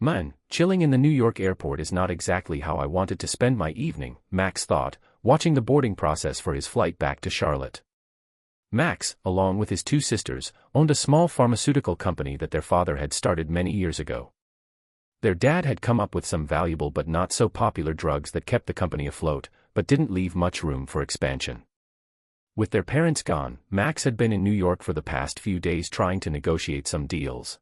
Man, chilling in the New York airport is not exactly how I wanted to spend my evening, Max thought, watching the boarding process for his flight back to Charlotte. Max, along with his two sisters, owned a small pharmaceutical company that their father had started many years ago. Their dad had come up with some valuable but not so popular drugs that kept the company afloat, but didn't leave much room for expansion. With their parents gone, Max had been in New York for the past few days trying to negotiate some deals.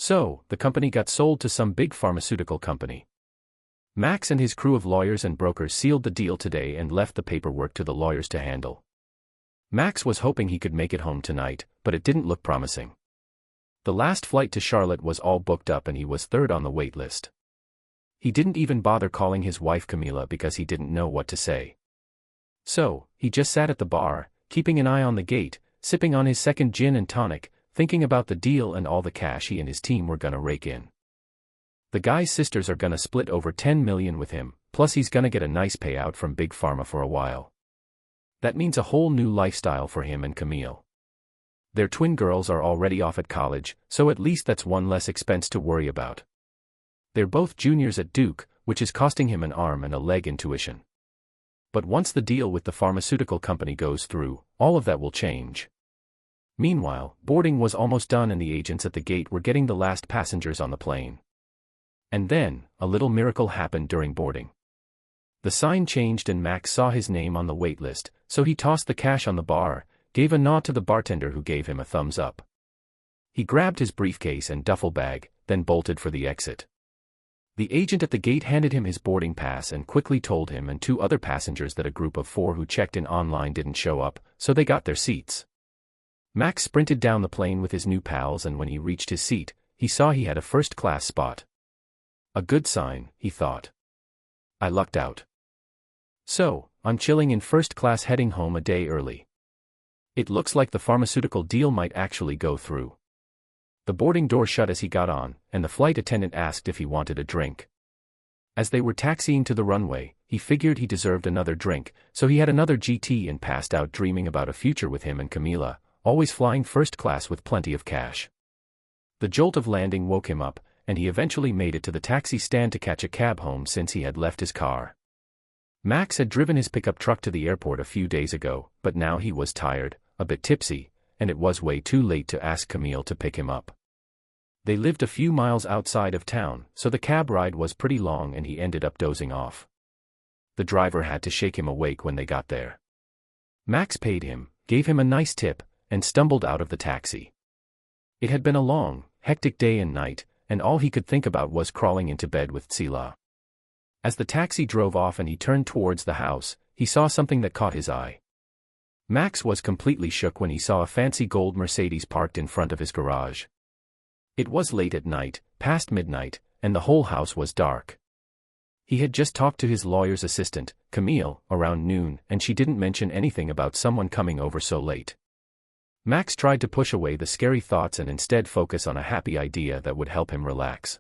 So, the company got sold to some big pharmaceutical company. Max and his crew of lawyers and brokers sealed the deal today and left the paperwork to the lawyers to handle. Max was hoping he could make it home tonight, but it didn't look promising. The last flight to Charlotte was all booked up and he was third on the wait list. He didn't even bother calling his wife Camila because he didn't know what to say. So, he just sat at the bar, keeping an eye on the gate, sipping on his second gin and tonic, thinking about the deal and all the cash he and his team were gonna rake in. The guy's sisters are gonna split over $10 million with him, plus he's gonna get a nice payout from Big Pharma for a while. That means a whole new lifestyle for him and Camille. Their twin girls are already off at college, so at least that's one less expense to worry about. They're both juniors at Duke, which is costing him an arm and a leg in tuition. But once the deal with the pharmaceutical company goes through, all of that will change. Meanwhile, boarding was almost done and the agents at the gate were getting the last passengers on the plane. And then, a little miracle happened during boarding. The sign changed and Max saw his name on the wait list, so he tossed the cash on the bar, gave a nod to the bartender who gave him a thumbs up. He grabbed his briefcase and duffel bag, then bolted for the exit. The agent at the gate handed him his boarding pass and quickly told him and two other passengers that a group of 4 who checked in online didn't show up, so they got their seats. Max sprinted down the plane with his new pals and when he reached his seat, he saw he had a first-class spot. A good sign, he thought. I lucked out. So, I'm chilling in first class heading home a day early. It looks like the pharmaceutical deal might actually go through. The boarding door shut as he got on, and the flight attendant asked if he wanted a drink. As they were taxiing to the runway, he figured he deserved another drink, so he had another GT and passed out dreaming about a future with him and Camila, always flying first class with plenty of cash. The jolt of landing woke him up, and he eventually made it to the taxi stand to catch a cab home since he had left his car. Max had driven his pickup truck to the airport a few days ago, but now he was tired, a bit tipsy, and it was way too late to ask Camille to pick him up. They lived a few miles outside of town, so the cab ride was pretty long and he ended up dozing off. The driver had to shake him awake when they got there. Max paid him, gave him a nice tip, and stumbled out of the taxi. It had been a long, hectic day and night, and all he could think about was crawling into bed with Tsila. As the taxi drove off and he turned towards the house, he saw something that caught his eye. Max was completely shook when he saw a fancy gold Mercedes parked in front of his garage. It was late at night, past midnight, and the whole house was dark. He had just talked to his lawyer's assistant, Camille, around noon, and she didn't mention anything about someone coming over so late. Max tried to push away the scary thoughts and instead focus on a happy idea that would help him relax.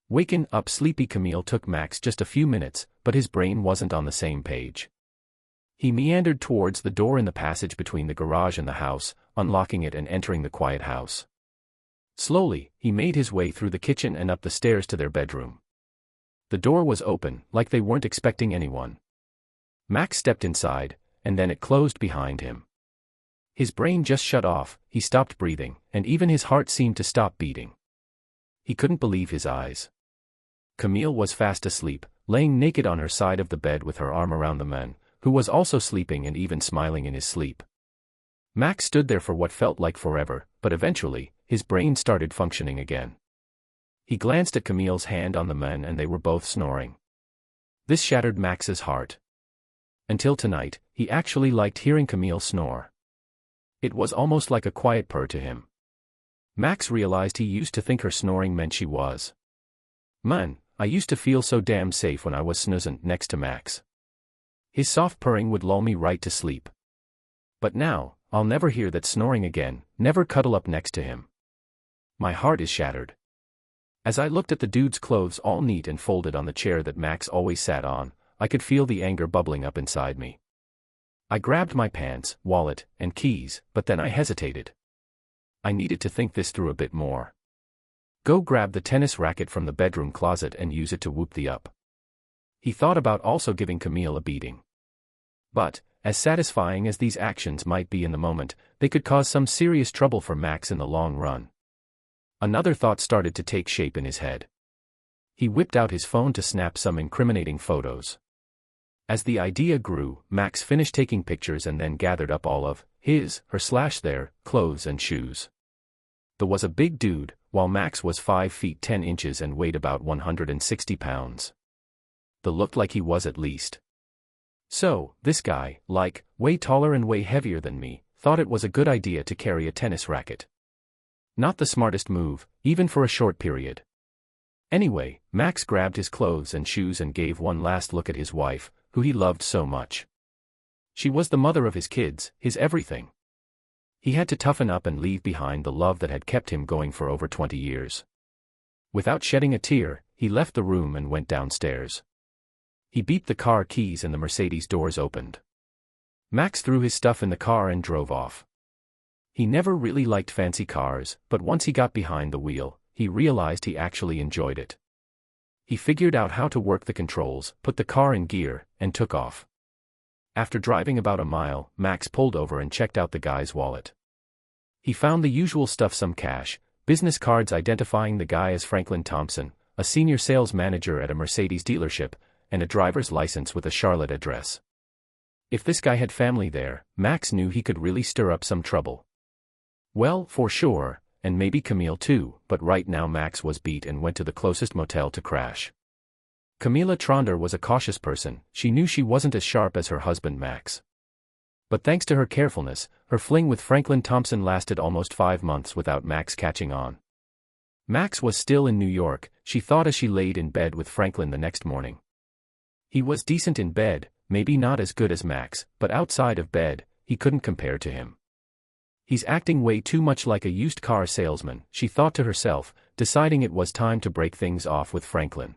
Waken up sleepy Camille took Max just a few minutes, but his brain wasn't on the same page. He meandered towards the door in the passage between the garage and the house, unlocking it and entering the quiet house. Slowly, he made his way through the kitchen and up the stairs to their bedroom. The door was open, like they weren't expecting anyone. Max stepped inside, and then it closed behind him. His brain just shut off, he stopped breathing, and even his heart seemed to stop beating. He couldn't believe his eyes. Camille was fast asleep, laying naked on her side of the bed with her arm around the man, who was also sleeping and even smiling in his sleep. Max stood there for what felt like forever, but eventually, his brain started functioning again. He glanced at Camille's hand on the man and they were both snoring. This shattered Max's heart. Until tonight, he actually liked hearing Camille snore. It was almost like a quiet purr to him. Max realized he used to think her snoring meant she was. Man, I used to feel so damn safe when I was snoozing next to Max. His soft purring would lull me right to sleep. But now, I'll never hear that snoring again, never cuddle up next to him. My heart is shattered. As I looked at the dude's clothes all neat and folded on the chair that Max always sat on, I could feel the anger bubbling up inside me. I grabbed my pants, wallet, and keys, but then I hesitated. I needed to think this through a bit more. Go grab the tennis racket from the bedroom closet and use it to whoop the up. He thought about also giving Camille a beating. But, as satisfying as these actions might be in the moment, they could cause some serious trouble for Max in the long run. Another thought started to take shape in his head. He whipped out his phone to snap some incriminating photos. As the idea grew, Max finished taking pictures and then gathered up all of their clothes and shoes. There was a big dude, while Max was 5 feet 10 inches and weighed about 160 pounds. The looked like he was at least. So, this guy, way taller and way heavier than me, thought it was a good idea to carry a tennis racket. Not the smartest move, even for a short period. Anyway, Max grabbed his clothes and shoes and gave one last look at his wife, who he loved so much. She was the mother of his kids, his everything. He had to toughen up and leave behind the love that had kept him going for over 20 years. Without shedding a tear, he left the room and went downstairs. He beeped the car keys and the Mercedes doors opened. Max threw his stuff in the car and drove off. He never really liked fancy cars, but once he got behind the wheel, he realized he actually enjoyed it. He figured out how to work the controls, put the car in gear, and took off. After driving about a mile, Max pulled over and checked out the guy's wallet. He found the usual stuff: some cash, business cards identifying the guy as Franklin Thompson, a senior sales manager at a Mercedes dealership, and a driver's license with a Charlotte address. If this guy had family there, Max knew he could really stir up some trouble. Well, for sure, and maybe Camille too, but right now Max was beat and went to the closest motel to crash. Camilla Tronder was a cautious person. She knew she wasn't as sharp as her husband Max. But thanks to her carefulness, her fling with Franklin Thompson lasted almost 5 months without Max catching on. Max was still in New York, she thought as she laid in bed with Franklin the next morning. He was decent in bed, maybe not as good as Max, but outside of bed, he couldn't compare to him. He's acting way too much like a used car salesman, she thought to herself, deciding it was time to break things off with Franklin.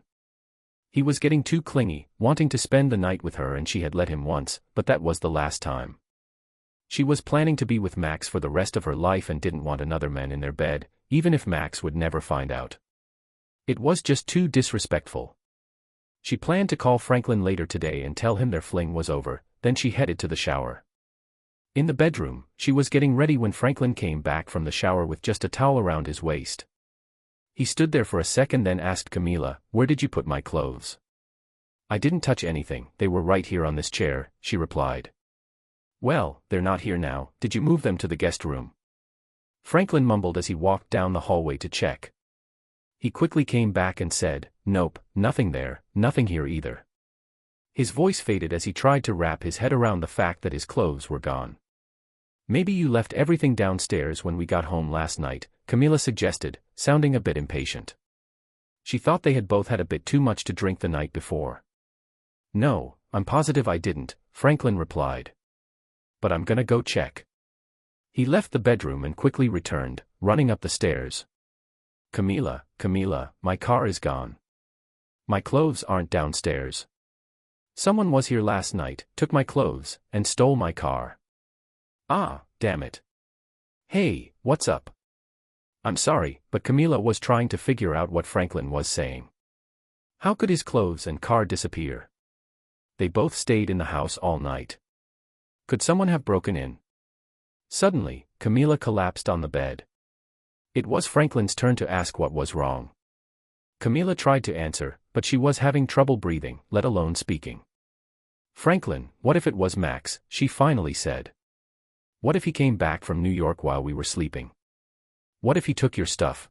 He was getting too clingy, wanting to spend the night with her, and she had let him once, but that was the last time. She was planning to be with Max for the rest of her life and didn't want another man in their bed, even if Max would never find out. It was just too disrespectful. She planned to call Franklin later today and tell him their fling was over, then she headed to the shower. In the bedroom, she was getting ready when Franklin came back from the shower with just a towel around his waist. He stood there for a second, then asked Camilla, "Where did you put my clothes?" "I didn't touch anything, they were right here on this chair," she replied. "Well, they're not here now, did you move them to the guest room?" Franklin mumbled as he walked down the hallway to check. He quickly came back and said, "Nope, nothing there, nothing here either." His voice faded as he tried to wrap his head around the fact that his clothes were gone. "Maybe you left everything downstairs when we got home last night," Camilla suggested, sounding a bit impatient. She thought they had both had a bit too much to drink the night before. "No, I'm positive I didn't," Franklin replied. "But I'm gonna go check." He left the bedroom and quickly returned, running up the stairs. Camilla, my car is gone. My clothes aren't downstairs. Someone was here last night, took my clothes, and stole my car. Ah, damn it. Hey, what's up?" "I'm sorry," but Camilla was trying to figure out what Franklin was saying. How could his clothes and car disappear? They both stayed in the house all night. Could someone have broken in? Suddenly, Camilla collapsed on the bed. It was Franklin's turn to ask what was wrong. Camilla tried to answer, but she was having trouble breathing, let alone speaking. "Franklin, what if it was Max?" she finally said. "What if he came back from New York while we were sleeping? What if he took your stuff?"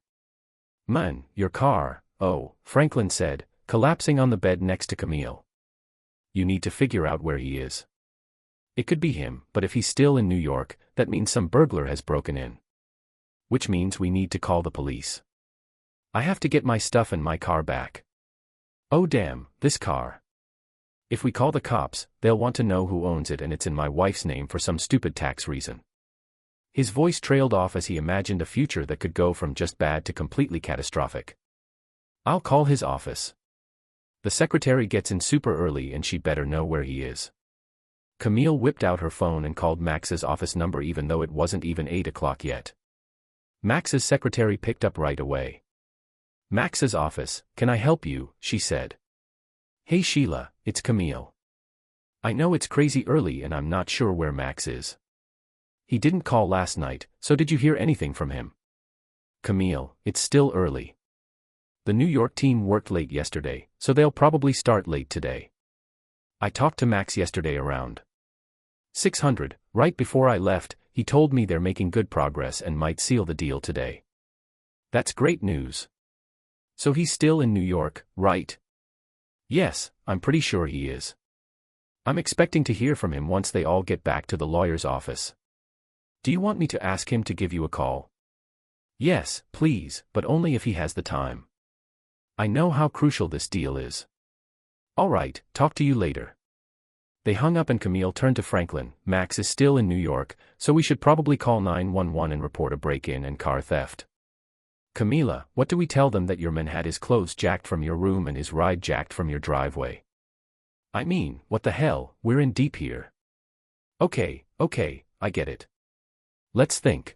"Man, your car, oh," Franklin said, collapsing on the bed next to Camille. "You need to figure out where he is. It could be him, but if he's still in New York, that means some burglar has broken in. Which means we need to call the police. I have to get my stuff and my car back. Oh damn, this car. If we call the cops, they'll want to know who owns it, and it's in my wife's name for some stupid tax reason." His voice trailed off as he imagined a future that could go from just bad to completely catastrophic. "I'll call his office. The secretary gets in super early and she'd better know where he is." Camille whipped out her phone and called Max's office number even though it wasn't even 8 o'clock yet. Max's secretary picked up right away. Max's office. Can I help you? She said. Hey Sheila, it's Camille. I know it's crazy early and I'm not sure where Max is. He didn't call last night, so did you hear anything from him? Camille, it's still early. The New York team worked late yesterday, so they'll probably start late today. I talked to Max yesterday around 600, right before I left. He told me they're making good progress and might seal the deal today. That's great news. So he's still in New York, right? Yes, I'm pretty sure he is. I'm expecting to hear from him once they all get back to the lawyer's office. Do you want me to ask him to give you a call? Yes, please, but only if he has the time. I know how crucial this deal is. All right, talk to you later. They hung up and Camille turned to Franklin. Max is still in New York, so we should probably call 911 and report a break-in and car theft. Camila, what do we tell them that your man had his clothes jacked from your room and his ride jacked from your driveway? I mean, what the hell, we're in deep here. Okay, I get it. Let's think.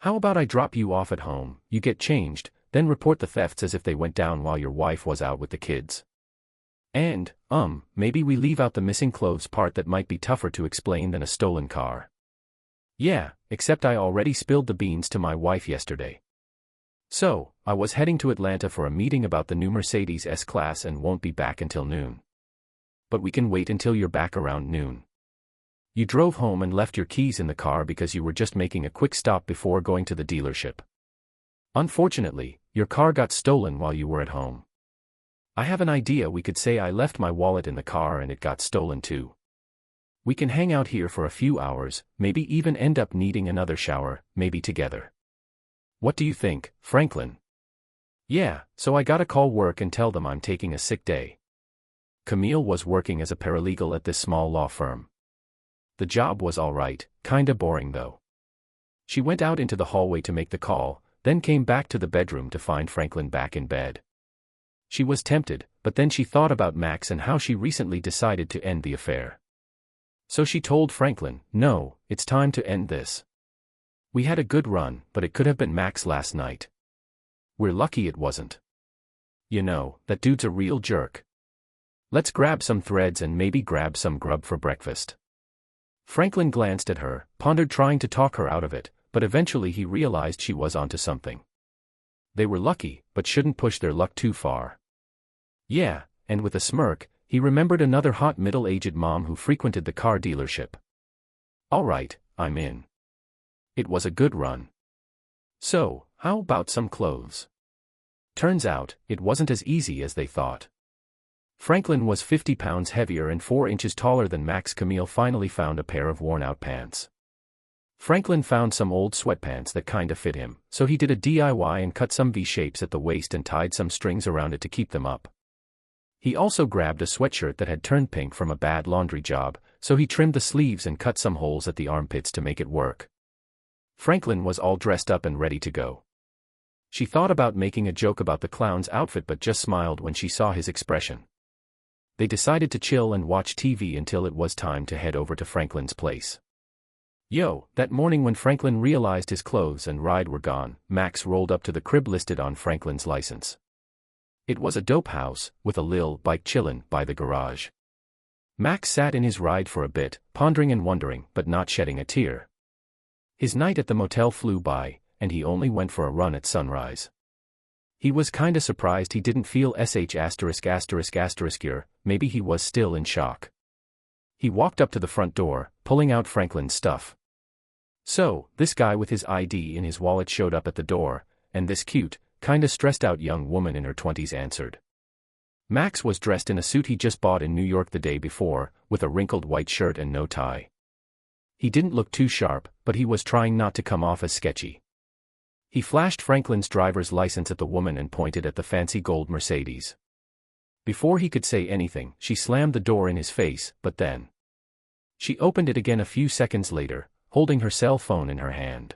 How about I drop you off at home, you get changed, then report the thefts as if they went down while your wife was out with the kids. And, maybe we leave out the missing clothes part that might be tougher to explain than a stolen car. Yeah, except I already spilled the beans to my wife yesterday. So, I was heading to Atlanta for a meeting about the new Mercedes S-Class and won't be back until noon. But we can wait until you're back around noon. You drove home and left your keys in the car because you were just making a quick stop before going to the dealership. Unfortunately, your car got stolen while you were at home. I have an idea. We could say I left my wallet in the car and it got stolen too. We can hang out here for a few hours, maybe even end up needing another shower, maybe together. What do you think, Franklin? Yeah, so I gotta call work and tell them I'm taking a sick day. Camille was working as a paralegal at this small law firm. The job was alright, kinda boring though. She went out into the hallway to make the call, then came back to the bedroom to find Franklin back in bed. She was tempted, but then she thought about Max and how she recently decided to end the affair. So she told Franklin, no, it's time to end this. We had a good run, but it could have been Max last night. We're lucky it wasn't. You know, that dude's a real jerk. Let's grab some threads and maybe grab some grub for breakfast. Franklin glanced at her, pondered trying to talk her out of it, but eventually he realized she was onto something. They were lucky, but shouldn't push their luck too far. Yeah, and with a smirk, he remembered another hot middle-aged mom who frequented the car dealership. All right, I'm in. It was a good run. So, how about some clothes? Turns out, it wasn't as easy as they thought. Franklin was 50 pounds heavier and 4 inches taller than Max. Camille finally found a pair of worn-out pants. Franklin found some old sweatpants that kinda fit him, so he did a DIY and cut some V-shapes at the waist and tied some strings around it to keep them up. He also grabbed a sweatshirt that had turned pink from a bad laundry job, so he trimmed the sleeves and cut some holes at the armpits to make it work. Franklin was all dressed up and ready to go. She thought about making a joke about the clown's outfit but just smiled when she saw his expression. They decided to chill and watch TV until it was time to head over to Franklin's place. That morning when Franklin realized his clothes and ride were gone, Max rolled up to the crib listed on Franklin's license. It was a dope house, with a lil bike chillin' by the garage. Max sat in his ride for a bit, pondering and wondering, but not shedding a tear. His night at the motel flew by, and he only went for a run at sunrise. He was kinda surprised he didn't feel ******, maybe he was still in shock. He walked up to the front door, pulling out Franklin's stuff. So, this guy with his ID in his wallet showed up at the door, and this cute, kinda stressed out young woman in her 20s answered. Max was dressed in a suit he just bought in New York the day before, with a wrinkled white shirt and no tie. He didn't look too sharp, but he was trying not to come off as sketchy. He flashed Franklin's driver's license at the woman and pointed at the fancy gold Mercedes. Before he could say anything, she slammed the door in his face, but then she opened it again a few seconds later, holding her cell phone in her hand.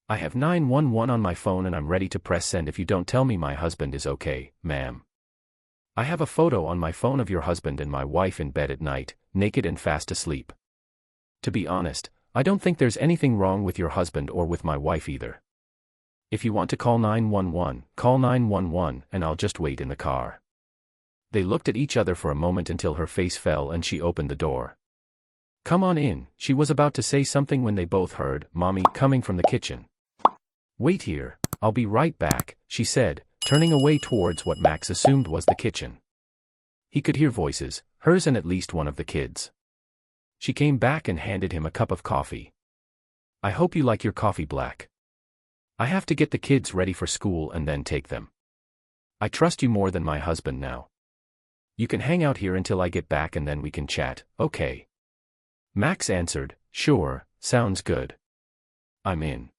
I have 911 on my phone and I'm ready to press send if you don't tell me my husband is okay, ma'am. I have a photo on my phone of your husband and my wife in bed at night, naked and fast asleep. To be honest, I don't think there's anything wrong with your husband or with my wife either. If you want to call 911, call 911 and I'll just wait in the car. They looked at each other for a moment until her face fell and she opened the door. Come on in, she was about to say something when they both heard Mommy coming from the kitchen. Wait here, I'll be right back, she said, turning away towards what Max assumed was the kitchen. He could hear voices, hers and at least one of the kids. She came back and handed him a cup of coffee. I hope you like your coffee black. I have to get the kids ready for school and then take them. I trust you more than my husband now. You can hang out here until I get back and then we can chat, okay? Max answered, sure, sounds good. I'm in.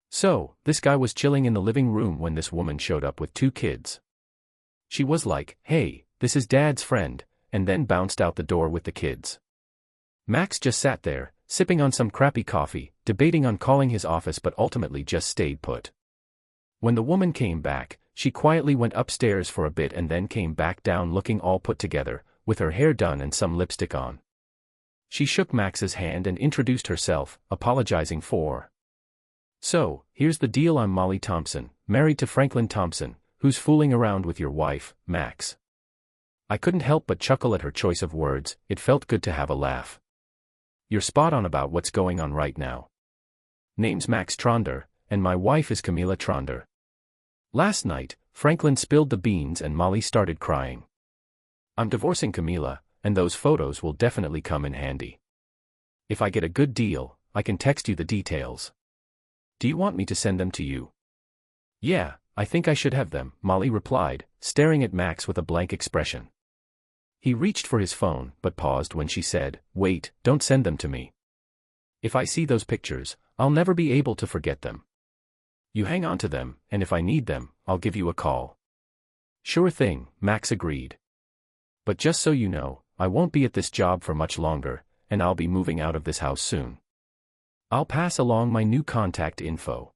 So, this guy was chilling in the living room when this woman showed up with 2 kids. She was like, hey, this is Dad's friend, and then bounced out the door with the kids. Max just sat there, sipping on some crappy coffee, debating on calling his office but ultimately just stayed put. When the woman came back, she quietly went upstairs for a bit and then came back down looking all put together, with her hair done and some lipstick on. She shook Max's hand and introduced herself, apologizing for. So, here's the deal, I'm Molly Thompson, married to Franklin Thompson, who's fooling around with your wife, Max. I couldn't help but chuckle at her choice of words, it felt good to have a laugh. You're spot on about what's going on right now. Name's Max Tronder, and my wife is Camila Tronder. Last night, Franklin spilled the beans and Molly started crying. I'm divorcing Camila, and those photos will definitely come in handy. If I get a good deal, I can text you the details. Do you want me to send them to you? Yeah, I think I should have them, Molly replied, staring at Max with a blank expression. He reached for his phone but paused when she said, wait, don't send them to me. If I see those pictures, I'll never be able to forget them. You hang on to them, and if I need them, I'll give you a call. Sure thing, Max agreed. But just so you know, I won't be at this job for much longer, and I'll be moving out of this house soon. I'll pass along my new contact info.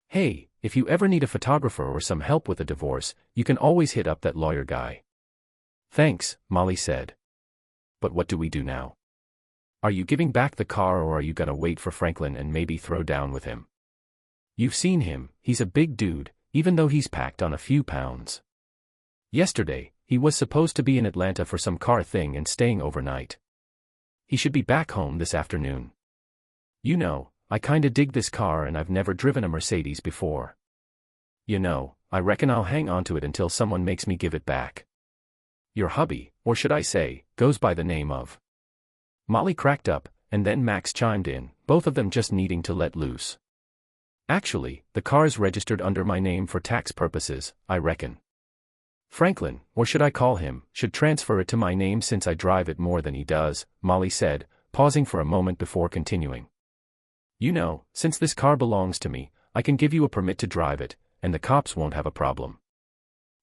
Hey, if you ever need a photographer or some help with a divorce, you can always hit up that lawyer guy. Thanks, Molly said. But what do we do now? Are you giving back the car or are you gonna wait for Franklin and maybe throw down with him? You've seen him, he's a big dude, even though he's packed on a few pounds. Yesterday, he was supposed to be in Atlanta for some car thing and staying overnight. He should be back home this afternoon. You know, I kinda dig this car and I've never driven a Mercedes before. You know, I reckon I'll hang on to it until someone makes me give it back. Your hubby, or should I say, goes by the name of. Molly cracked up, and then Max chimed in, both of them just needing to let loose. Actually, the car's registered under my name for tax purposes, I reckon. Franklin, or should I call him, should transfer it to my name since I drive it more than he does, Molly said, pausing for a moment before continuing. You know, since this car belongs to me, I can give you a permit to drive it, and the cops won't have a problem.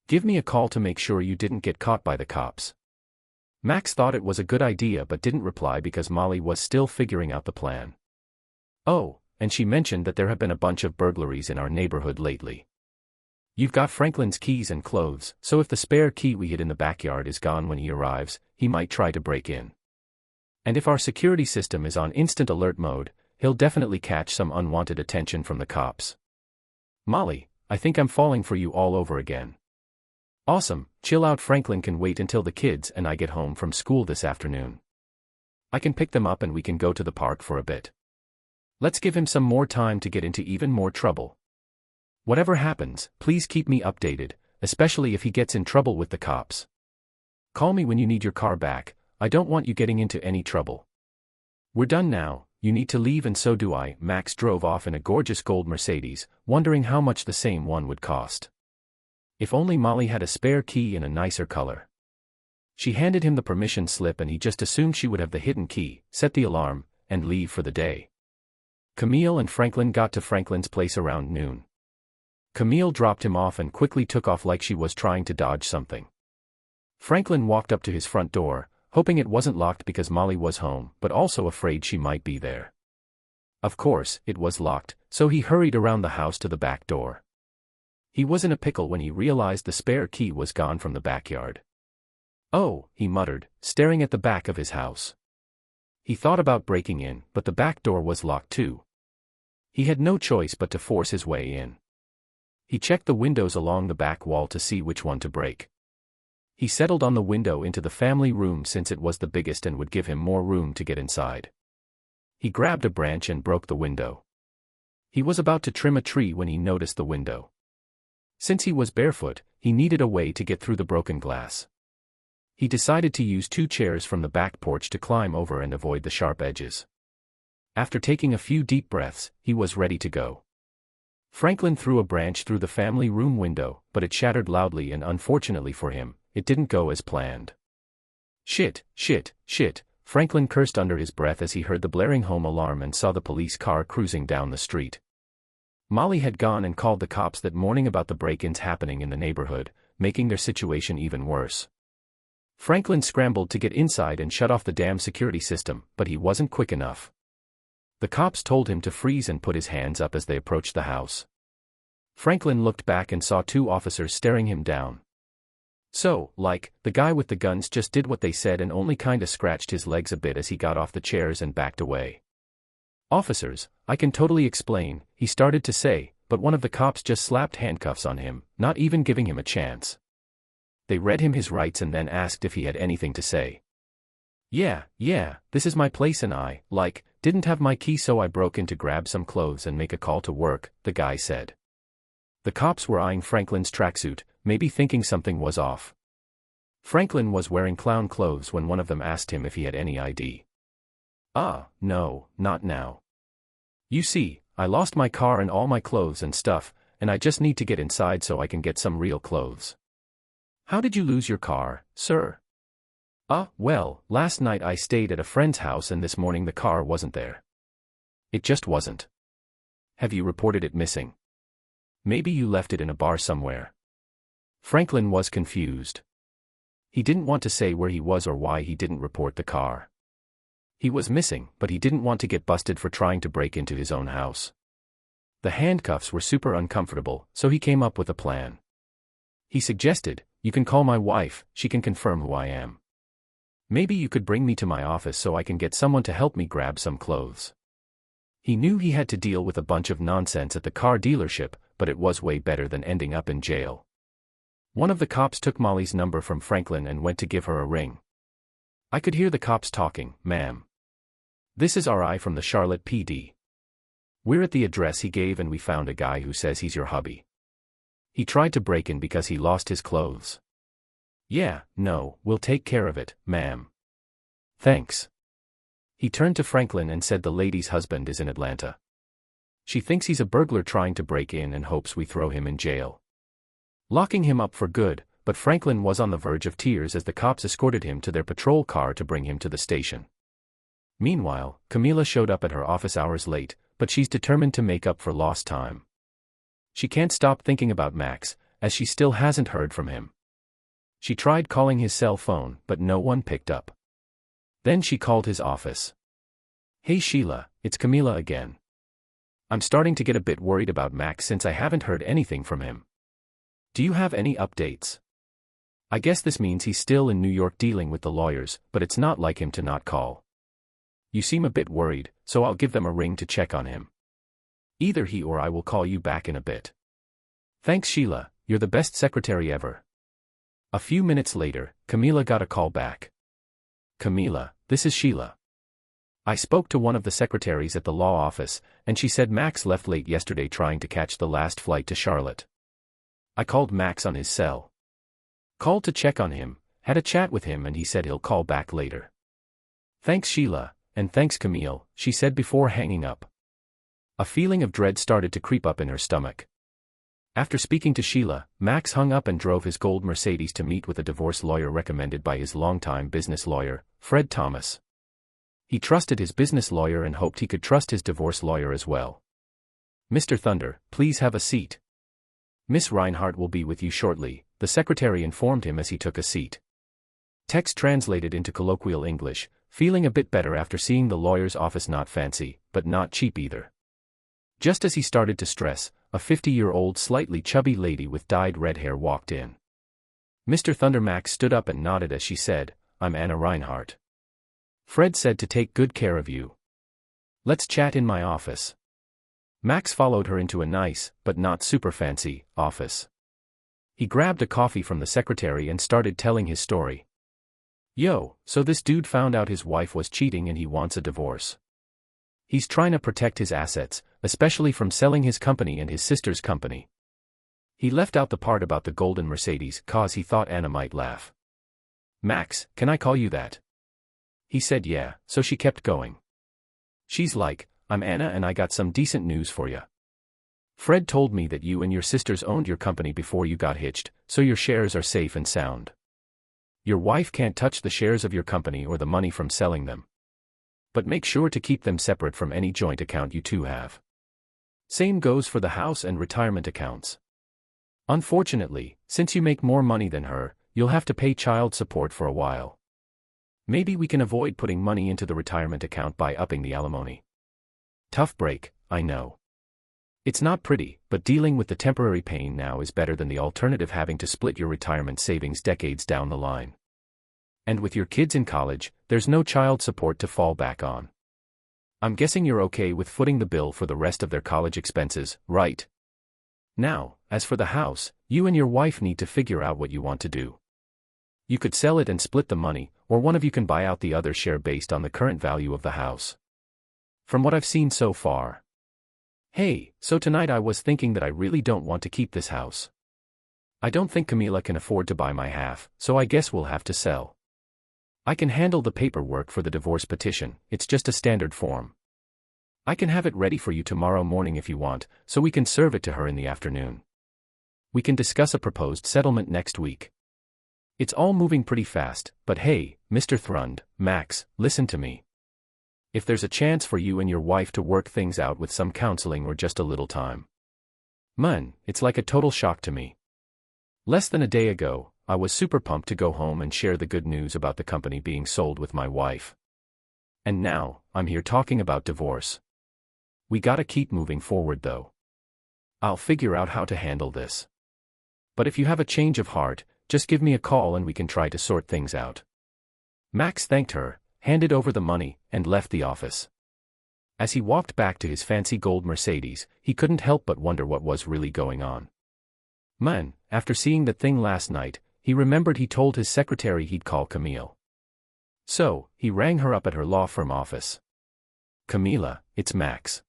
Give me a call to make sure you didn't get caught by the cops. Max thought it was a good idea but didn't reply because Molly was still figuring out the plan. Oh, and she mentioned that there have been a bunch of burglaries in our neighborhood lately. You've got Franklin's keys and clothes, so if the spare key we hid in the backyard is gone when he arrives, he might try to break in. And if our security system is on instant alert mode, he'll definitely catch some unwanted attention from the cops. Molly, I think I'm falling for you all over again. Awesome, chill out. Franklin can wait until the kids and I get home from school this afternoon. I can pick them up and we can go to the park for a bit. Let's give him some more time to get into even more trouble. Whatever happens, please keep me updated, especially if he gets in trouble with the cops. Call me when you need your car back, I don't want you getting into any trouble. We're done now, you need to leave and so do I. Max drove off in a gorgeous gold Mercedes, wondering how much the same one would cost. If only Molly had a spare key in a nicer color. She handed him the permission slip and he just assumed she would have the hidden key, set the alarm, and leave for the day. Camille and Franklin got to Franklin's place around noon. Camille dropped him off and quickly took off like she was trying to dodge something. Franklin walked up to his front door, hoping it wasn't locked because Molly was home, but also afraid she might be there. Of course, it was locked, so he hurried around the house to the back door. He was in a pickle when he realized the spare key was gone from the backyard. Oh, he muttered, staring at the back of his house. He thought about breaking in, but the back door was locked too. He had no choice but to force his way in. He checked the windows along the back wall to see which one to break. He settled on the window into the family room since it was the biggest and would give him more room to get inside. He grabbed a branch and broke the window. He was about to trim a tree when he noticed the window. Since he was barefoot, he needed a way to get through the broken glass. He decided to use 2 chairs from the back porch to climb over and avoid the sharp edges. After taking a few deep breaths, he was ready to go. Franklin threw a branch through the family room window, but it shattered loudly and unfortunately for him, it didn't go as planned. Shit, shit, shit, Franklin cursed under his breath as he heard the blaring home alarm and saw the police car cruising down the street. Molly had gone and called the cops that morning about the break-ins happening in the neighborhood, making their situation even worse. Franklin scrambled to get inside and shut off the damn security system, but he wasn't quick enough. The cops told him to freeze and put his hands up as they approached the house. Franklin looked back and saw 2 officers staring him down. So, the guy with the guns just did what they said and only kinda scratched his legs a bit as he got off the chairs and backed away. Officers, I can totally explain, he started to say, but one of the cops just slapped handcuffs on him, not even giving him a chance. They read him his rights and then asked if he had anything to say. Yeah, this is my place and I, didn't have my key so I broke in to grab some clothes and make a call to work, the guy said. The cops were eyeing Franklin's tracksuit, maybe thinking something was off. Franklin was wearing clown clothes when one of them asked him if he had any ID. No, not now. You see, I lost my car and all my clothes and stuff, and I just need to get inside so I can get some real clothes. How did you lose your car, sir? Well, last night I stayed at a friend's house and this morning the car wasn't there. It just wasn't. Have you reported it missing? Maybe you left it in a bar somewhere. Franklin was confused. He didn't want to say where he was or why he didn't report the car. He was missing, but he didn't want to get busted for trying to break into his own house. The handcuffs were super uncomfortable, so he came up with a plan. He suggested, "You can call my wife, she can confirm who I am. Maybe you could bring me to my office so I can get someone to help me grab some clothes." He knew he had to deal with a bunch of nonsense at the car dealership, but it was way better than ending up in jail. One of the cops took Molly's number from Franklin and went to give her a ring. "I could hear the cops talking, ma'am. This is RI from the Charlotte PD. We're at the address he gave and we found a guy who says he's your hubby. He tried to break in because he lost his clothes." "Yeah, no, we'll take care of it, ma'am. Thanks." He turned to Franklin and said the lady's husband is in Atlanta. She thinks he's a burglar trying to break in and hopes we throw him in jail. Locking him up for good, but Franklin was on the verge of tears as the cops escorted him to their patrol car to bring him to the station. Meanwhile, Camila showed up at her office hours late, but she's determined to make up for lost time. She can't stop thinking about Max, as she still hasn't heard from him. She tried calling his cell phone, but no one picked up. Then she called his office. "Hey Sheila, it's Camila again. I'm starting to get a bit worried about Max since I haven't heard anything from him. Do you have any updates? I guess this means he's still in New York dealing with the lawyers, but it's not like him to not call. You seem a bit worried, so I'll give them a ring to check on him. Either he or I will call you back in a bit. Thanks Sheila, you're the best secretary ever." A few minutes later, Camila got a call back. "Camila, this is Sheila. I spoke to one of the secretaries at the law office, and she said Max left late yesterday trying to catch the last flight to Charlotte. I called Max on his cell. Called to check on him, had a chat with him and he said he'll call back later. Thanks Sheila, and thanks Camille," she said before hanging up. A feeling of dread started to creep up in her stomach. After speaking to Sheila, Max hung up and drove his gold Mercedes to meet with a divorce lawyer recommended by his longtime business lawyer, Fred Thomas. He trusted his business lawyer and hoped he could trust his divorce lawyer as well. "Mr. Thunder, please have a seat. Miss Reinhardt will be with you shortly," the secretary informed him as he took a seat. Text translated into colloquial English, feeling a bit better after seeing the lawyer's office, not fancy, but not cheap either. Just as he started to stress, a 50-year-old slightly chubby lady with dyed red hair walked in. Mr. Thunder. Max stood up and nodded as she said, "I'm Anna Reinhardt. Fred said to take good care of you. Let's chat in my office." Max followed her into a nice, but not super fancy, office. He grabbed a coffee from the secretary and started telling his story. Yo, so this dude found out his wife was cheating and he wants a divorce. He's trying to protect his assets, especially from selling his company and his sister's company. He left out the part about the golden Mercedes cause he thought Anna might laugh. Max, can I call you that? He said yeah, so she kept going. She's like, I'm Anna and I got some decent news for ya. Fred told me that you and your sisters owned your company before you got hitched, so your shares are safe and sound. Your wife can't touch the shares of your company or the money from selling them. But make sure to keep them separate from any joint account you two have. Same goes for the house and retirement accounts. Unfortunately, since you make more money than her, you'll have to pay child support for a while. Maybe we can avoid putting money into the retirement account by upping the alimony. Tough break, I know. It's not pretty, but dealing with the temporary pain now is better than the alternative having to split your retirement savings decades down the line. And with your kids in college, there's no child support to fall back on. I'm guessing you're okay with footing the bill for the rest of their college expenses, right? Now, as for the house, you and your wife need to figure out what you want to do. You could sell it and split the money, or one of you can buy out the other share based on the current value of the house. From what I've seen so far. Hey, so tonight I was thinking that I really don't want to keep this house. I don't think Camila can afford to buy my half, so I guess we'll have to sell. I can handle the paperwork for the divorce petition, it's just a standard form. I can have it ready for you tomorrow morning if you want, so we can serve it to her in the afternoon. We can discuss a proposed settlement next week. It's all moving pretty fast, but hey, Mr. Thrund, Max, listen to me. If there's a chance for you and your wife to work things out with some counseling or just a little time. Man, it's like a total shock to me. Less than a day ago, I was super pumped to go home and share the good news about the company being sold with my wife. And now, I'm here talking about divorce. We gotta keep moving forward though. I'll figure out how to handle this. But if you have a change of heart, just give me a call and we can try to sort things out. Max thanked her, handed over the money, and left the office. As he walked back to his fancy gold Mercedes, he couldn't help but wonder what was really going on. Man, after seeing that thing last night, he remembered he told his secretary he'd call Camille. So, he rang her up at her law firm office. Camila, it's Max.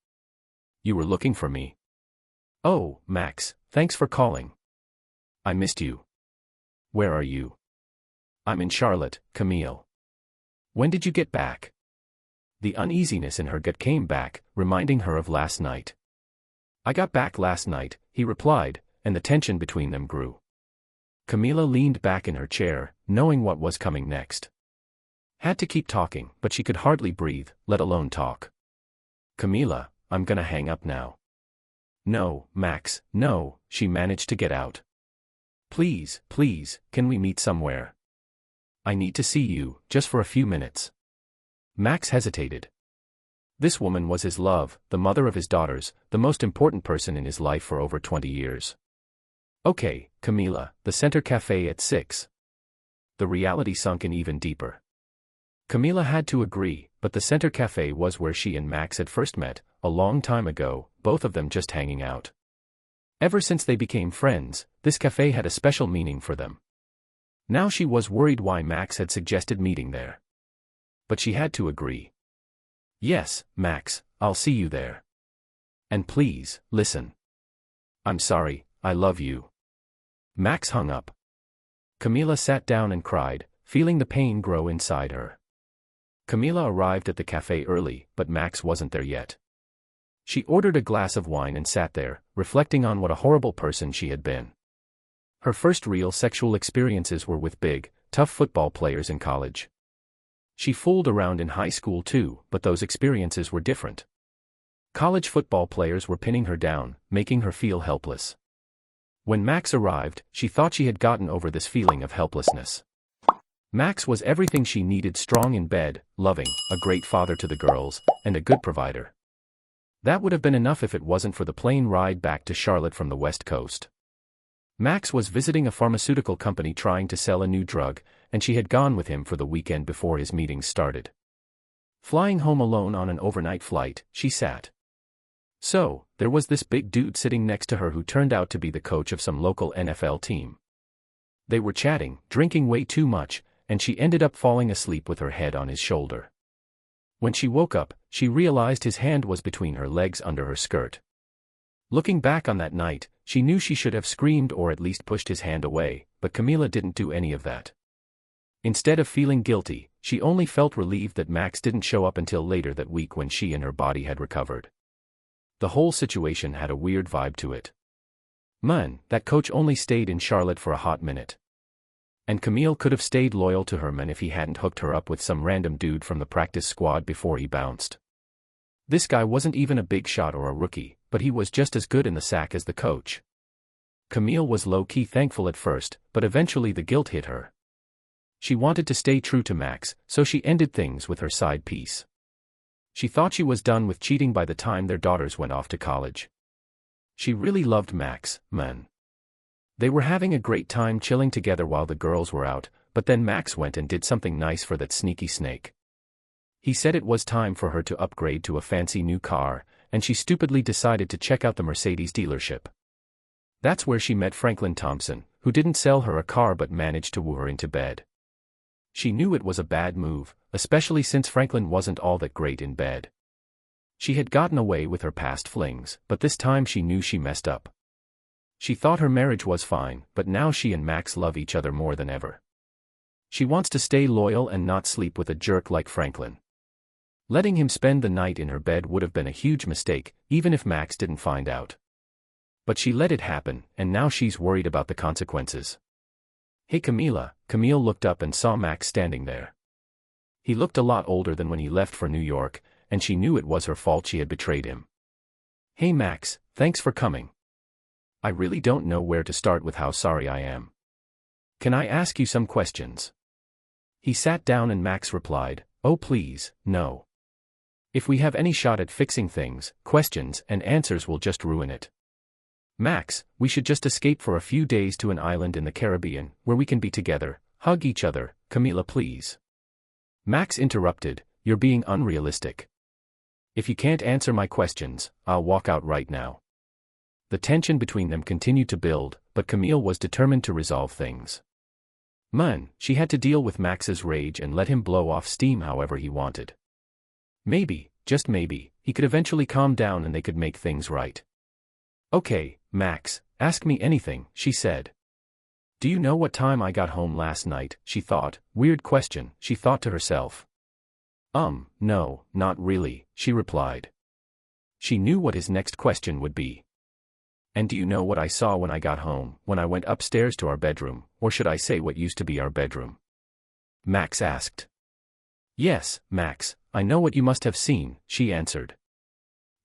You were looking for me. Oh, Max, thanks for calling. I missed you. Where are you? I'm in Charlotte, Camille. When did you get back? The uneasiness in her gut came back, reminding her of last night. I got back last night, he replied, and the tension between them grew. Camila leaned back in her chair, knowing what was coming next. Had to keep talking, but she could hardly breathe, let alone talk. Camila, I'm gonna hang up now. No, Max, no, she managed to get out. Please, please, can we meet somewhere? I need to see you, just for a few minutes. Max hesitated. This woman was his love, the mother of his daughters, the most important person in his life for over 20 years. Okay, Camila, the Center Cafe at 6. The reality sunk in even deeper. Camila had to agree, but the Center Cafe was where she and Max had first met, a long time ago, both of them just hanging out. Ever since they became friends, this cafe had a special meaning for them. Now she was worried why Max had suggested meeting there. But she had to agree. Yes, Max, I'll see you there. And please, listen. I'm sorry, I love you. Max hung up. Camila sat down and cried, feeling the pain grow inside her. Camila arrived at the cafe early, but Max wasn't there yet. She ordered a glass of wine and sat there, reflecting on what a horrible person she had been. Her first real sexual experiences were with big, tough football players in college. She fooled around in high school too, but those experiences were different. College football players were pinning her down, making her feel helpless. When Max arrived, she thought she had gotten over this feeling of helplessness. Max was everything she needed: strong in bed, loving, a great father to the girls, and a good provider. That would have been enough if it wasn't for the plane ride back to Charlotte from the West Coast. Max was visiting a pharmaceutical company trying to sell a new drug, and she had gone with him for the weekend before his meetings started. Flying home alone on an overnight flight, she sat So, there was this big dude sitting next to her who turned out to be the coach of some local NFL team. They were chatting, drinking way too much, and she ended up falling asleep with her head on his shoulder. When she woke up, she realized his hand was between her legs under her skirt. Looking back on that night, she knew she should have screamed or at least pushed his hand away, but Camila didn't do any of that. Instead of feeling guilty, she only felt relieved that Max didn't show up until later that week when she and her body had recovered. The whole situation had a weird vibe to it. Man, that coach only stayed in Charlotte for a hot minute. And Camille could have stayed loyal to Herman if he hadn't hooked her up with some random dude from the practice squad before he bounced. This guy wasn't even a big shot or a rookie, but he was just as good in the sack as the coach. Camille was low-key thankful at first, but eventually the guilt hit her. She wanted to stay true to Max, so she ended things with her side piece. She thought she was done with cheating by the time their daughters went off to college. She really loved Max, man. They were having a great time chilling together while the girls were out, but then Max went and did something nice for that sneaky snake. He said it was time for her to upgrade to a fancy new car, and she stupidly decided to check out the Mercedes dealership. That's where she met Franklin Thompson, who didn't sell her a car but managed to woo her into bed. She knew it was a bad move, especially since Franklin wasn't all that great in bed. She had gotten away with her past flings, but this time she knew she messed up. She thought her marriage was fine, but now she and Max love each other more than ever. She wants to stay loyal and not sleep with a jerk like Franklin. Letting him spend the night in her bed would have been a huge mistake, even if Max didn't find out. But she let it happen, and now she's worried about the consequences. "Hey Camila," Camille looked up and saw Max standing there. He looked a lot older than when he left for New York, and she knew it was her fault she had betrayed him. "Hey Max, thanks for coming. I really don't know where to start with how sorry I am. Can I ask you some questions?" He sat down and Max replied, "Oh please, no. If we have any shot at fixing things, questions and answers will just ruin it. Max, we should just escape for a few days to an island in the Caribbean, where we can be together, hug each other, Camila please." Max interrupted, "You're being unrealistic. If you can't answer my questions, I'll walk out right now." The tension between them continued to build, but Camille was determined to resolve things. Man, she had to deal with Max's rage and let him blow off steam however he wanted. Maybe, just maybe, he could eventually calm down and they could make things right. "Okay, Max, ask me anything," she said. "Do you know what time I got home last night?" she thought. Weird question, she thought to herself. No, not really," she replied. She knew what his next question would be. "And do you know what I saw when I got home, when I went upstairs to our bedroom, or should I say what used to be our bedroom?" Max asked. "Yes, Max, I know what you must have seen," she answered.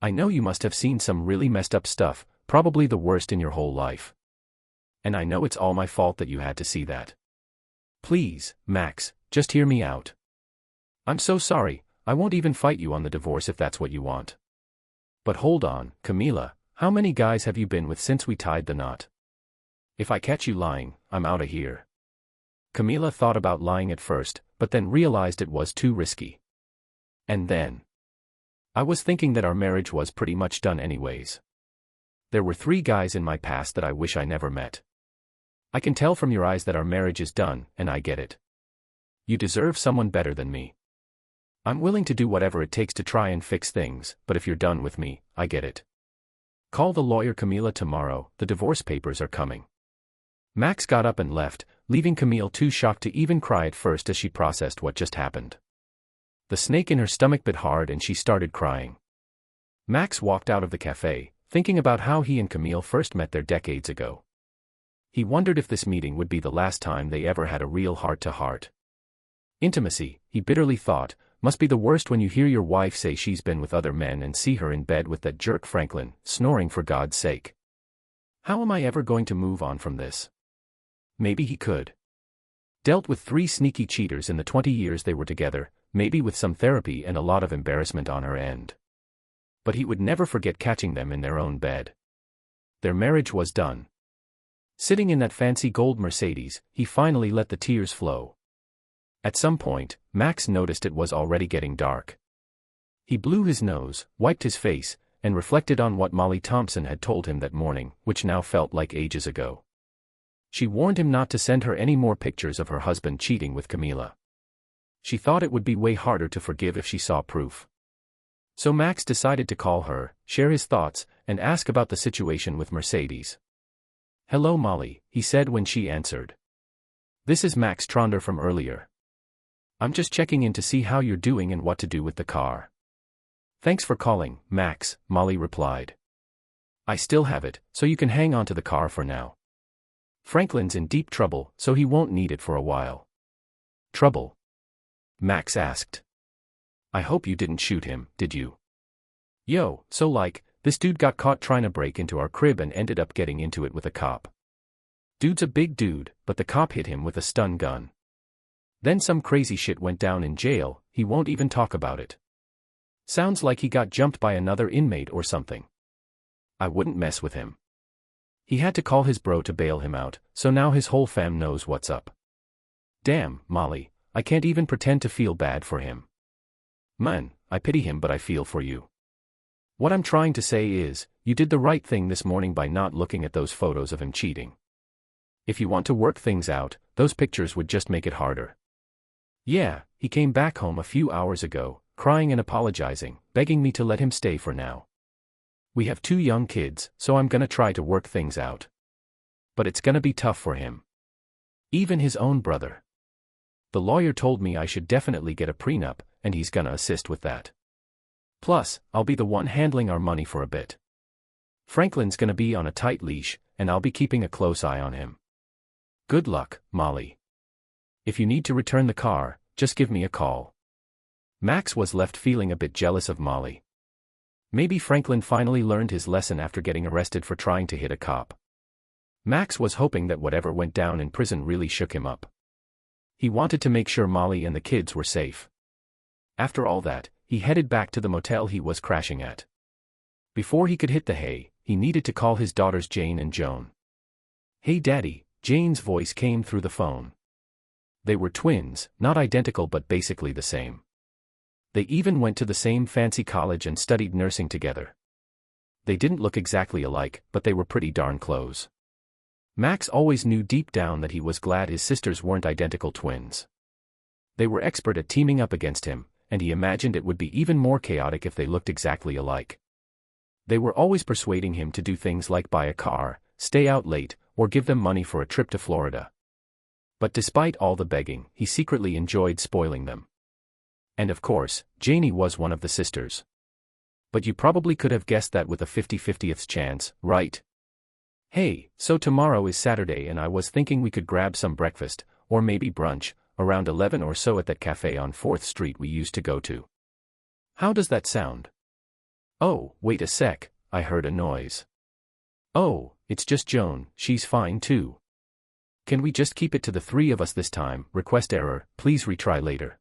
"I know you must have seen some really messed up stuff, probably the worst in your whole life. And I know it's all my fault that you had to see that. Please, Max, just hear me out. I'm so sorry, I won't even fight you on the divorce if that's what you want. But hold on, Camila, how many guys have you been with since we tied the knot? If I catch you lying, I'm outta here." Camila thought about lying at first, but then realized it was too risky. And then, "I was thinking that our marriage was pretty much done anyways. There were 3 guys in my past that I wish I never met. I can tell from your eyes that our marriage is done, and I get it. You deserve someone better than me. I'm willing to do whatever it takes to try and fix things, but if you're done with me, I get it. Call the lawyer Camila tomorrow, the divorce papers are coming." Max got up and left, leaving Camille too shocked to even cry at first as she processed what just happened. The snake in her stomach bit hard and she started crying. Max walked out of the cafe, thinking about how he and Camille first met there decades ago. He wondered if this meeting would be the last time they ever had a real heart-to-heart. Intimacy, he bitterly thought, must be the worst when you hear your wife say she's been with other men and see her in bed with that jerk Franklin, snoring for God's sake. How am I ever going to move on from this? Maybe he could. Dealt with 3 sneaky cheaters in the 20 years they were together, maybe with some therapy and a lot of embarrassment on her end. But he would never forget catching them in their own bed. Their marriage was done. Sitting in that fancy gold Mercedes, he finally let the tears flow. At some point, Max noticed it was already getting dark. He blew his nose, wiped his face, and reflected on what Molly Thompson had told him that morning, which now felt like ages ago. She warned him not to send her any more pictures of her husband cheating with Camila. She thought it would be way harder to forgive if she saw proof. So Max decided to call her, share his thoughts, and ask about the situation with Mercedes. "Hello Molly," he said when she answered. "This is Max Tronder from earlier. I'm just checking in to see how you're doing and what to do with the car." "Thanks for calling, Max," Molly replied. "I still have it, so you can hang on to the car for now. Franklin's in deep trouble, so he won't need it for a while." "Trouble?" Max asked. "I hope you didn't shoot him, did you?" "Yo, so this dude got caught trying to break into our crib and ended up getting into it with a cop. Dude's a big dude, but the cop hit him with a stun gun. Then some crazy shit went down in jail, he won't even talk about it. Sounds like he got jumped by another inmate or something. I wouldn't mess with him. He had to call his bro to bail him out, so now his whole fam knows what's up. Damn, Molly, I can't even pretend to feel bad for him. Man, I pity him but I feel for you. What I'm trying to say is, you did the right thing this morning by not looking at those photos of him cheating. If you want to work things out, those pictures would just make it harder. Yeah, he came back home a few hours ago, crying and apologizing, begging me to let him stay for now. We have 2 young kids, so I'm gonna try to work things out. But it's gonna be tough for him. Even his own brother. The lawyer told me I should definitely get a prenup, and he's gonna assist with that. Plus, I'll be the one handling our money for a bit. Franklin's gonna be on a tight leash, and I'll be keeping a close eye on him. Good luck, Molly. If you need to return the car, just give me a call." Max was left feeling a bit jealous of Molly. Maybe Franklin finally learned his lesson after getting arrested for trying to hit a cop. Max was hoping that whatever went down in prison really shook him up. He wanted to make sure Molly and the kids were safe. After all that, he headed back to the motel he was crashing at. Before he could hit the hay, he needed to call his daughters Jane and Joan. "Hey Daddy," Jane's voice came through the phone. They were twins, not identical but basically the same. They even went to the same fancy college and studied nursing together. They didn't look exactly alike, but they were pretty darn close. Max always knew deep down that he was glad his sisters weren't identical twins. They were expert at teaming up against him, and he imagined it would be even more chaotic if they looked exactly alike. They were always persuading him to do things like buy a car, stay out late, or give them money for a trip to Florida. But despite all the begging, he secretly enjoyed spoiling them. And of course, Janie was one of the sisters. But you probably could have guessed that with a 50/50th chance, right? "Hey, so tomorrow is Saturday and I was thinking we could grab some breakfast, or maybe brunch, around 11 or so at that cafe on 4th Street we used to go to. How does that sound?" "Oh, wait a sec, I heard a noise." "Oh, it's just Joan, she's fine too. Can we just keep it to the 3 of us this time? Request error, please retry later."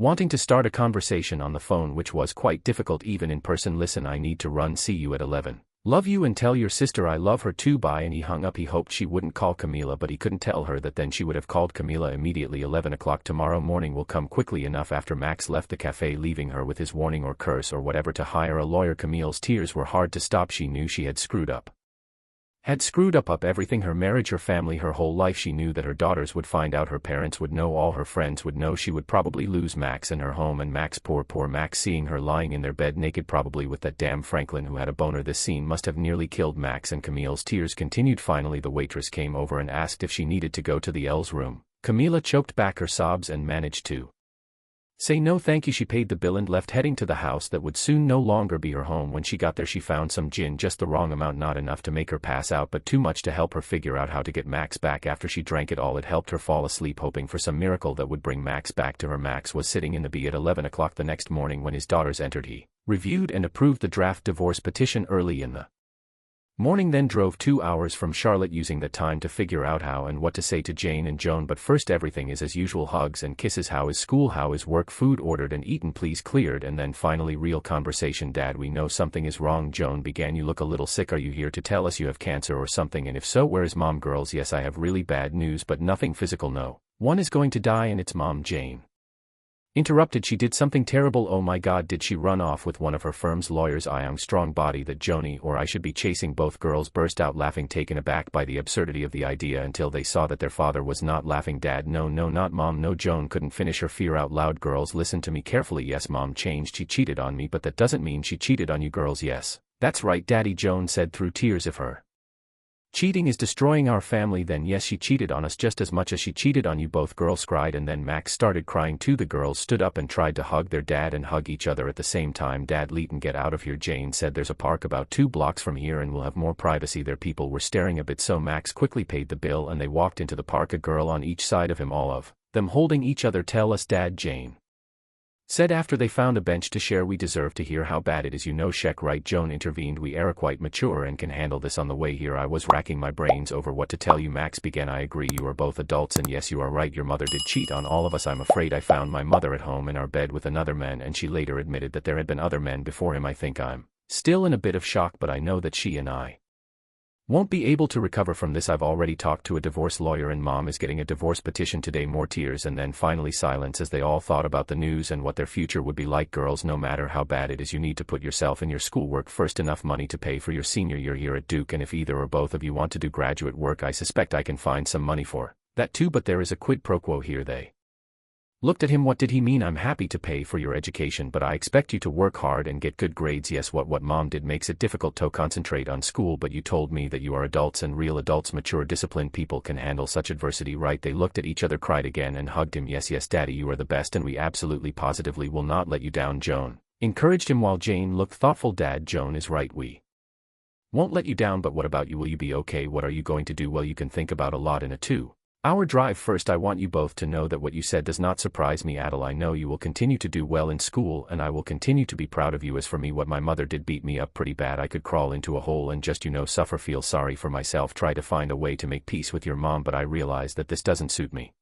Wanting to start a conversation on the phone which was quite difficult even in person. "Listen, I need to run, see you at 11. Love you and tell your sister I love her too, bye." And he hung up. He hoped she wouldn't call Camila, but he couldn't tell her that then she would have called Camila immediately. 11 o'clock tomorrow morning will come quickly enough after Max left the cafe, leaving her with his warning or curse or whatever to hire a lawyer. Camille's tears were hard to stop. She knew she had screwed up. Had screwed up everything, her marriage, her family, her whole life. She knew that her daughters would find out, her parents would know, all her friends would know. She would probably lose Max and her home, and Max, poor Max, seeing her lying in their bed naked, probably with that damn Franklin who had a boner. This scene must have nearly killed Max, and Camille's tears continued. Finally the waitress came over and asked if she needed to go to the L's room. Camila choked back her sobs and managed to say no thank you. She paid the bill and left, heading to the house that would soon no longer be her home. When she got there she found some gin, just the wrong amount, not enough to make her pass out but too much to help her figure out how to get Max back. After she drank it all, it helped her fall asleep, hoping for some miracle that would bring Max back to her. Max was sitting in the bed at 11 o'clock the next morning when his daughters entered. He reviewed and approved the draft divorce petition early in the morning, then drove 2 hours from Charlotte, using the time to figure out how and what to say to Jane and Joan. But first, everything is as usual: hugs and kisses. How is school? How is work? Food ordered and eaten, please, cleared. And then finally real conversation. "Dad, we know something is wrong," Joan began. "You look a little sick. Are you here to tell us you have cancer or something? And if so, where is Mom?" "Girls, yes, I have really bad news, but nothing physical. No one is going to die, and it's Mom." Jane Interrupted, she did something terrible. Oh my god, did she run off with one of her firm's lawyers? I'm strong body that Joni or I should be chasing. Both girls burst out laughing, taken aback by the absurdity of the idea until they saw that their father was not laughing. Dad, no, not mom, no. Joan couldn't finish her fear out loud. Girls, listen to me carefully. Yes, mom changed, she cheated on me, but that doesn't mean she cheated on you. Girls, yes, that's right, daddy, Joan said through tears. If her cheating is destroying our family, then yes, she cheated on us just as much as she cheated on you. Both girls cried, and then Max started crying too. The girls stood up and tried to hug their dad and hug each other at the same time. Dad, Leighton, get out of here. Jane said there's a park about 2 blocks from here and we'll have more privacy there. People were staring a bit, so Max quickly paid the bill and they walked into the park, a girl on each side of him, all of them holding each other. Tell us, Dad, Jane said after they found a bench to share. We deserve to hear how bad it is, you know. Sheck, right, Joan intervened. We are quite mature and can handle this. On the way here I was racking my brains over what to tell you, Max began. I agree, you are both adults and yes, you are right, your mother did cheat on all of us. I'm afraid I found my mother at home in our bed with another man, and she later admitted that there had been other men before him. I think I'm still in a bit of shock, but I know that she and I won't be able to recover from this. I've already talked to a divorce lawyer and mom is getting a divorce petition today. More tears and then finally silence as they all thought about the news and what their future would be like. Girls, no matter how bad it is, you need to put yourself in your schoolwork first. Enough money to pay for your senior year here at Duke, and if either or both of you want to do graduate work, I suspect I can find some money for that too, but there is a quid pro quo here. They looked at him. What did he mean? I'm happy to pay for your education, but I expect you to work hard and get good grades. Yes, what mom did makes it difficult to concentrate on school, but you told me that you are adults and real adults, mature, disciplined people can handle such adversity, right? They looked at each other, cried again and hugged him. Yes, daddy, you are the best and we absolutely positively will not let you down. Joan encouraged him while Jane looked thoughtful. Dad, Joan is right, we won't let you down, but what about you? Will you be okay? What are you going to do? Well, you can think about a lot in a 2-hour drive. First, I want you both to know that what you said does not surprise me, Adele. I know you will continue to do well in school and I will continue to be proud of you. As for me, what my mother did beat me up pretty bad. I could crawl into a hole and just, suffer. Feel sorry for myself. Try to find a way to make peace with your mom, but I realize that this doesn't suit me.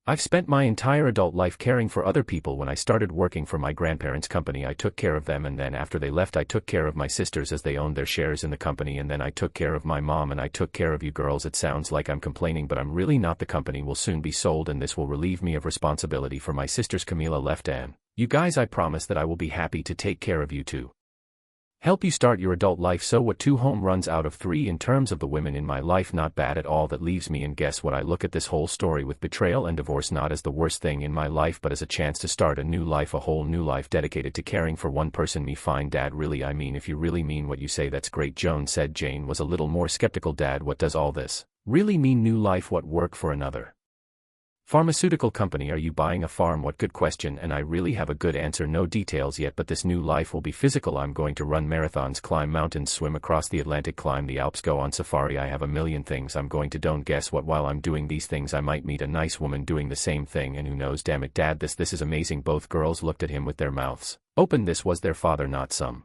I've spent my entire adult life caring for other people. When I started working for my grandparents' company, I took care of them, and then after they left I took care of my sisters as they owned their shares in the company, and then I took care of my mom and I took care of you. Girls, it sounds like I'm complaining, but I'm really not. The company will soon be sold and this will relieve me of responsibility for my sisters. Camila left, and you guys, I promise that I will be happy to take care of you too. Help you start your adult life. So what, 2 home runs out of 3 in terms of the women in my life? Not bad at all. That leaves me, and guess what? I look at this whole story with betrayal and divorce not as the worst thing in my life, but as a chance to start a new life, a whole new life dedicated to caring for one person, me. Fine, Dad, really, I mean, if you really mean what you say, that's great, Joan said. Jane was a little more skeptical. Dad, what does all this really mean? New life? What, work for another pharmaceutical company? Are you buying a farm? What, good question, and I really have a good answer. No details yet, but this new life will be physical. I'm going to run marathons, climb mountains, swim across the Atlantic, climb the Alps, go on safari. I have a million things I'm going to do. Don't guess what, while I'm doing these things I might meet a nice woman doing the same thing, and who knows? Damn it, Dad, this is amazing. Both girls looked at him with their mouths open. This was their father, not some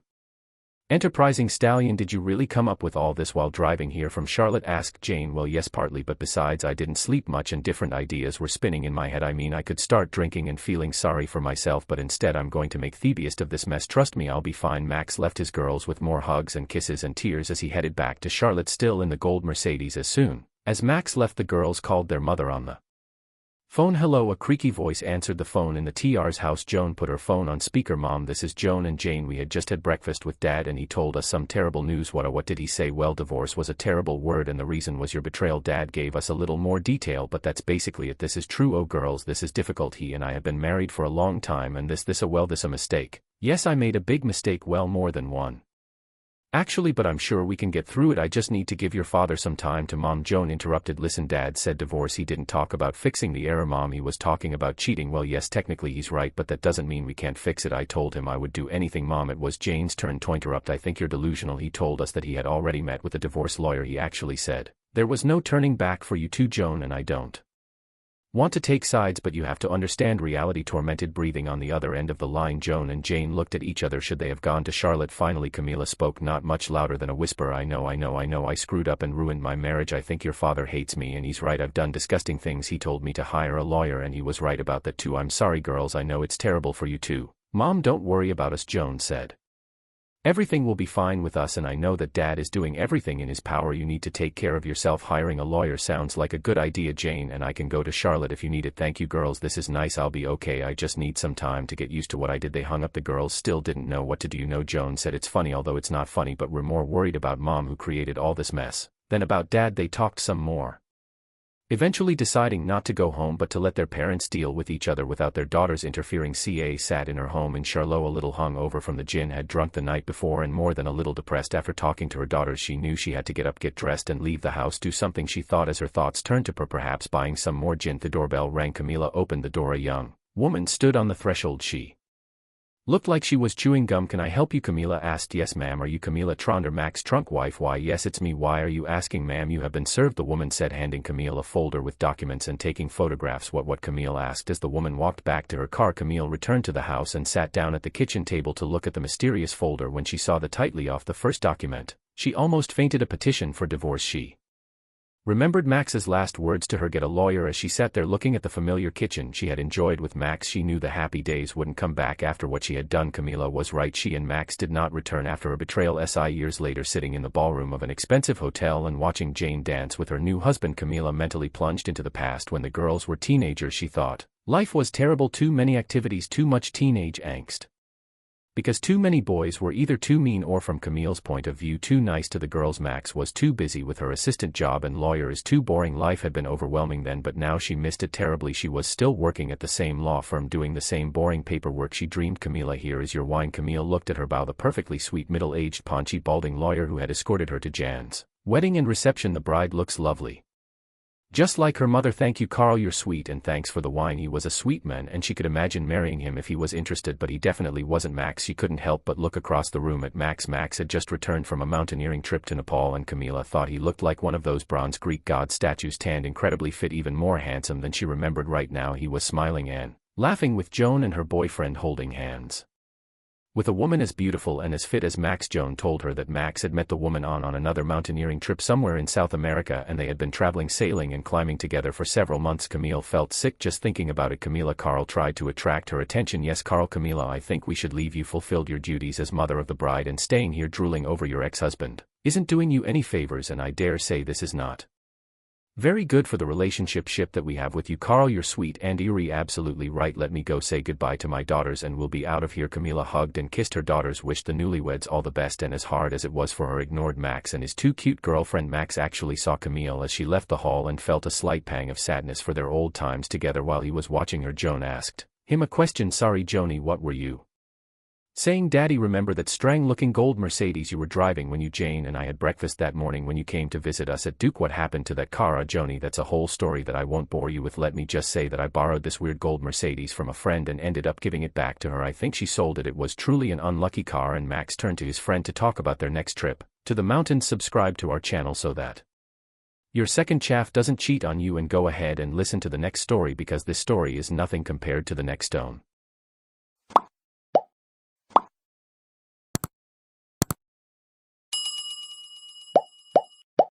enterprising stallion. Did you really come up with all this while driving here from Charlotte? Asked Jane. Well, yes, partly, but besides I didn't sleep much and different ideas were spinning in my head. I mean, I could start drinking and feeling sorry for myself, but instead I'm going to make the best of this mess. Trust me, I'll be fine. Max left his girls with more hugs and kisses and tears as he headed back to Charlotte, still in the gold Mercedes. As soon as Max left, the girls called their mother on the phone. Hello, a creaky voice answered the phone in the TR's house. Joan put her phone on speaker. Mom, this is Joan and Jane. We had just had breakfast with Dad and he told us some terrible news. What did he say? Well, divorce was a terrible word and the reason was your betrayal. Dad gave us a little more detail, but that's basically it. This is true. Oh girls, this is difficult. He and I have been married for a long time and this a mistake. Yes, I made a big mistake. Well, more than one actually, but I'm sure we can get through it. I just need to give your father some time to. Mom, Joan interrupted. Listen, Dad said divorce. He didn't talk about fixing the error, Mom. He was talking about cheating. Well, yes, technically he's right, but that doesn't mean we can't fix it. I told him I would do anything. Mom, it was Jane's turn to interrupt. I think you're delusional. He told us that he had already met with a divorce lawyer. He actually said there was no turning back for you two, Joan, and I don't want to take sides, but you have to understand reality. Tormented breathing on the other end of the line. Joan and Jane looked at each other. Should they have gone to Charlotte? Finally Camila spoke, not much louder than a whisper. I know, I screwed up and ruined my marriage. I think your father hates me and he's right. I've done disgusting things. He told me to hire a lawyer and he was right about that too. I'm sorry girls, I know it's terrible for you too. Mom, don't worry about us, Joan said. Everything will be fine with us and I know that Dad is doing everything in his power. You need to take care of yourself. Hiring a lawyer sounds like a good idea, Jane, and I can go to Charlotte if you need it. Thank you girls, this is nice. I'll be okay. I just need some time to get used to what I did." They hung up. The girls still didn't know what to do. "You know," Joan said, "it's funny, although it's not funny, but we're more worried about Mom who created all this mess than about Dad." They talked some more, eventually deciding not to go home but to let their parents deal with each other without their daughters interfering. Ca sat in her home in Charlotte, a little hung over from the gin had drunk the night before and more than a little depressed. After talking to her daughters, she knew she had to get up, get dressed and leave the house, do something she thought. As her thoughts turned to perhaps buying some more gin, the doorbell rang. Camila opened the door. A young woman stood on the threshold. She looked like she was chewing gum. "Can I help you?" Camila asked. "Yes ma'am." "Are you Camila Tronder, Mac's trunk wife?" "Why yes, it's me. Why are you asking?" "Ma'am, you have been served," the woman said, handing Camille a folder with documents and taking photographs. What Camille asked. As the woman walked back to her car, Camille returned to the house and sat down at the kitchen table to look at the mysterious folder. When she saw the tightly off the first document, she almost fainted. A petition for divorce. She remembered Max's last words to her, "Get a lawyer." As she sat there looking at the familiar kitchen she had enjoyed with Max, she knew the happy days wouldn't come back after what she had done. Camila was right. She and Max did not return after a betrayal. Years later, sitting in the ballroom of an expensive hotel and watching Jane dance with her new husband, Camila mentally plunged into the past when the girls were teenagers. She thought life was terrible, too many activities, too much teenage angst. Because too many boys were either too mean or, from Camille's point of view, too nice to the girls. Max was too busy with her assistant job and lawyer is too boring. Life had been overwhelming then, but now she missed it terribly. She was still working at the same law firm doing the same boring paperwork she dreamed. "Camila, here is your wine." Camille looked at her bow. The perfectly sweet middle-aged paunchy balding lawyer who had escorted her to Jan's wedding and reception. "The bride looks lovely, just like her mother." "Thank you, Carl, you're sweet, and thanks for the wine." He was a sweet man and she could imagine marrying him if he was interested, but he definitely wasn't Max. She couldn't help but look across the room at Max. Max had just returned from a mountaineering trip to Nepal and Camila thought he looked like one of those bronze Greek god statues, tanned, incredibly fit, even more handsome than she remembered. Right now he was smiling and laughing with Joan and her boyfriend, holding hands with a woman as beautiful and as fit as Max. Joan told her that Max had met the woman on another mountaineering trip somewhere in South America and they had been traveling, sailing and climbing together for several months. Camille felt sick just thinking about it. "Camila," Carl tried to attract her attention. "Yes, Carl." "Camila, I think we should leave. You fulfilled your duties as mother of the bride, and staying here drooling over your ex-husband isn't doing you any favors, and I dare say this is not very good for the relationship that we have with you." "Carl, you're sweet and eerie." "Absolutely right. Let me go say goodbye to my daughters and we'll be out of here." Camila hugged and kissed her daughters, wished the newlyweds all the best, and as hard as it was for her, ignored Max and his too cute girlfriend. Max actually saw Camille as she left the hall and felt a slight pang of sadness for their old times together. While he was watching her, Joan asked him a question. "Sorry, Joni, what were you saying?" "Daddy, remember that strange-looking gold Mercedes you were driving when Jane and I had breakfast that morning when you came to visit us at Duke? What happened to that car?" "Joni, that's a whole story that I won't bore you with. Let me just say that I borrowed this weird gold Mercedes from a friend and ended up giving it back to her. I think she sold it. It was truly an unlucky car." And Max turned to his friend to talk about their next trip to the mountains. Subscribe to our channel so that your second chaff doesn't cheat on you, and go ahead and listen to the next story because this story is nothing compared to the next stone.